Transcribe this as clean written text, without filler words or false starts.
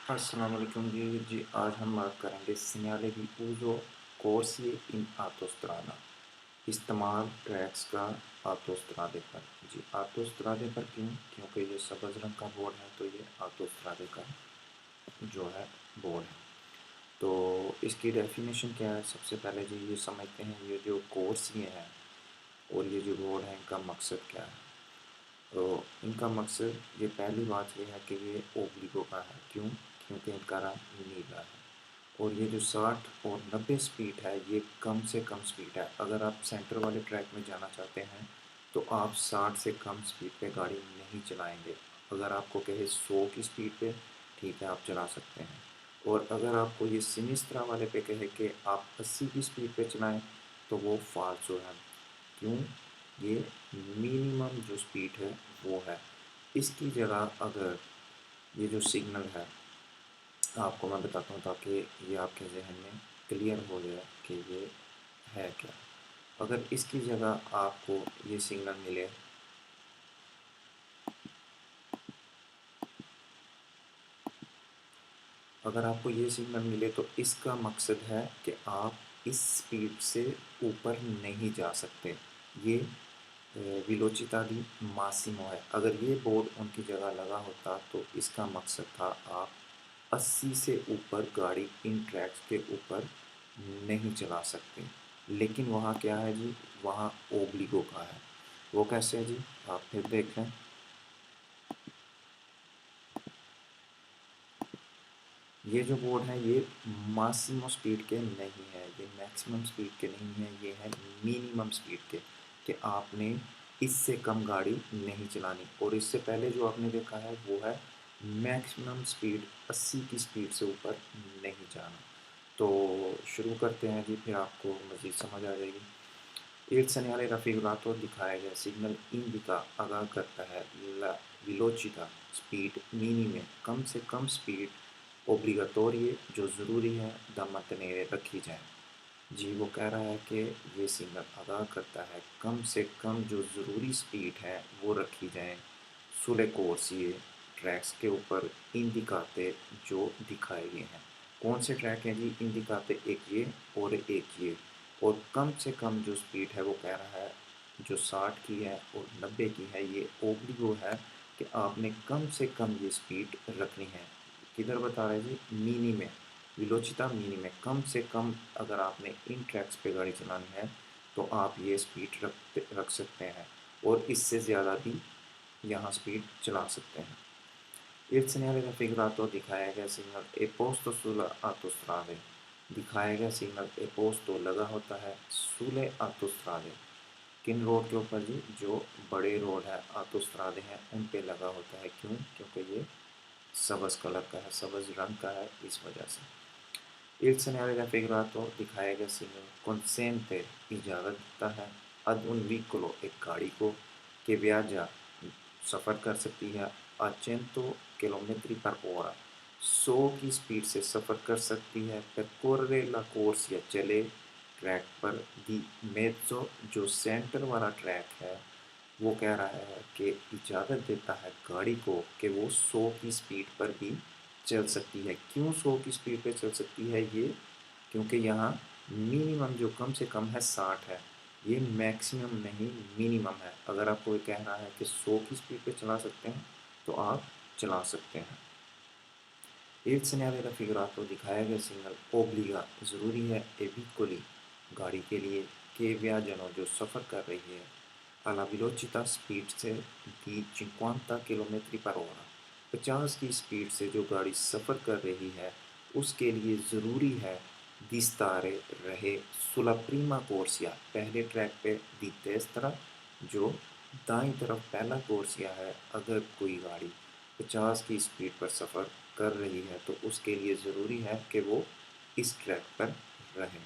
السلام علیکم جی آج ہم بات کریں گے segnale di uso corsi in autostrada استعمال ٹریکس کا آتوسترادے پر جی آتوسترادے پر کیونکہ یہ سبز رنگ کا بورڈ ہے تو یہ آتوسترادے کا جو ہے بورڈ ہے۔ تو اس کی ڈیفینیشن کیا ہے؟ سب سے پہلے جی یہ سمجھتے ہیں یہ جو کورسی ہے اور یہ جو بورڈ ہے ان کا مقصد کیا ہے۔ تو ان کا مقصد یہ پہلی بات یہ ہے کہ یہ اوبلیگو کا ہے، کیونکہ ان کا رنگ نیلا ہے، اور یہ جو 60 اور 90 سپیڈ ہے یہ کم سے کم سپیڈ ہے۔ اگر آپ سینٹر والے ٹریک میں جانا چاہتے ہیں تو آپ 60 سے کم سپیڈ پہ گاڑی نہیں چلائیں گے۔ اگر آپ کو کہے 100 کی سپیڈ پہ ٹھیک ہے آپ چلا سکتے ہیں، اور اگر آپ کو یہ سنیسترا والے پہ کہے کہ آپ 80 کی سپیڈ پہ چلائیں تو وہ فالسو ہے، کیوں؟ یہ منیمم جو سپیڈ ہے وہ ہے۔ اس کی جگہ اگر یہ جو سگنل ہے آپ کو میں بتاتا ہوں تاکہ یہ آپ کے ذہن میں کلیئر ہو جائے کہ یہ ہے کیا۔ اگر اس کی جگہ آپ کو یہ سگنل ملے تو اس کا مقصد ہے کہ آپ اس سپیڈ سے اوپر نہیں جا سکتے۔ یہ ویلوچیتا دی ماسیمو ہے۔ اگر یہ بورڈ ان کی جگہ لگا ہوتا تو اس کا مقصد تھا آپ 80 سے اوپر گاڑی ان ٹریکس کے اوپر نہیں چلا سکتے، لیکن وہاں کیا ہے جی؟ وہاں اوبلیگو کا ہے۔ وہ کیسے ہے جی؟ آپ پھر دیکھ لیں۔ یہ جو بورڈ ہے یہ ماسیمو سپیڈ کے نہیں ہے، یہ میکسیمم سپیڈ کے نہیں ہے، یہ ہے منیمم سپیڈ کے، کہ آپ نے اس سے کم گاڑی نہیں چلانی۔ اور اس سے پہلے جو آپ نے دیکھا ہے وہ ہے میکسیمم سپیڈ 80 کی سپیڈ سے اوپر نہیں جانا۔ تو شروع کرتے ہیں جی، پھر آپ کو مزید سمجھ آ جائے گی۔ ایک سنیالے رفیگراتو دکھایا گیا سگنل انڈیکا آگاہ کرتا ہے لا ویلوچیتا سپیڈ مینی میں کم سے کم سپیڈ اوبلیگاتوری جو ضروری ہے دا منتینیرے رکھی جائے۔ جی وہ کہہ رہا ہے کہ یہ سگنل آگاہ کرتا ہے کم سے کم جو ضروری سپیڈ ہے وہ رکھی جائیں سولے کورسیے ٹریکس کے اوپر اندکاتے جو دکھائے گئے ہیں۔ کون سے ٹریک ہیں جی؟ اندکاتے ایک یہ اور ایک یہ، اور کم سے کم جو سپیڈ ہے وہ کہہ رہا ہے جو 60 کی ہے اور 90 کی ہے، یہ اوبلیگو ہے کہ آپ نے کم سے کم یہ سپیڈ رکھنی ہے۔ کدھر بتا رہا ہے جی؟ مینی میں، ویلوچیتا مینی میں کم سے کم اگر آپ نے ان ٹریکس پہ گاڑی چلانی ہے تو آپ یہ سپیڈ رکھ سکتے ہیں، اور اس سے زیادہ بھی یہاں سپیڈ چلا سکتے ہیں۔ ایک سنیالے کا فگراتو دکھایا گیا سگنل اے پوسٹو سولا آتوسترادے دکھایا گیا سگنل اے پوسٹو لگا ہوتا ہے سولے آتوسترادے۔ کن روڈ کے اوپر جی؟ جو بڑے روڈ ہے آتوسترادے ہیں ان پہ لگا ہوتا ہے، کیونکہ یہ سبز کلر کا ہے، سبز رنگ کا ہے، اس وجہ سے۔ ایک سنیالے کا فگراتو دکھایا گیا سگنل کنسینتے اجازت دیتا ہے اد ان ویکولو ایک گاڑی کو کہ ویاجا سفر کر سکتی ہے 100 کلومیٹر پر اورا 100 کی سپیڈ سے سفر کر سکتی ہے پر کوررے لا کورس یا چلے ٹریک پر دی میزو جو سینٹر والا ٹریک ہے وہ کہہ رہا ہے کہ اجازت دیتا ہے گاڑی کو کہ وہ 100 کی سپیڈ پر بھی چل سکتی ہے۔ کیوں 100 کی سپیڈ پہ چل سکتی ہے؟ یہ کیونکہ یہاں منیمم جو کم سے کم ہے 60 ہے، یہ میکسیمم نہیں منیمم ہے۔ اگر آپ کو یہ کہہ رہا ہے کہ 100 کی سپیڈ پہ چلا سکتے ہیں تو آپ چلا سکتے ہیں۔ ایک سنیالے کا فگراتو دکھایا گیا سگنل اوبلیگا ضروری ہے اے ویکولی گاڑی کے لیے کہ ویاجانو جو سفر کر رہی ہے الا ویلوچیتا سپیڈ سے دی 50 کلومیٹر پر اورا 50 کی سپیڈ سے جو گاڑی سفر کر رہی ہے اس کے لیے ضروری ہے دیستارے رہے سولا پریما کورسیا پہلے ٹریک پہ دی تیز طرف جو دائیں طرف پہلا کورسیا ہے۔ اگر کوئی گاڑی 50 کی سپیڈ پر سفر کر رہی ہے تو اس کے لیے ضروری ہے کہ وہ اس ٹریک پر رہے۔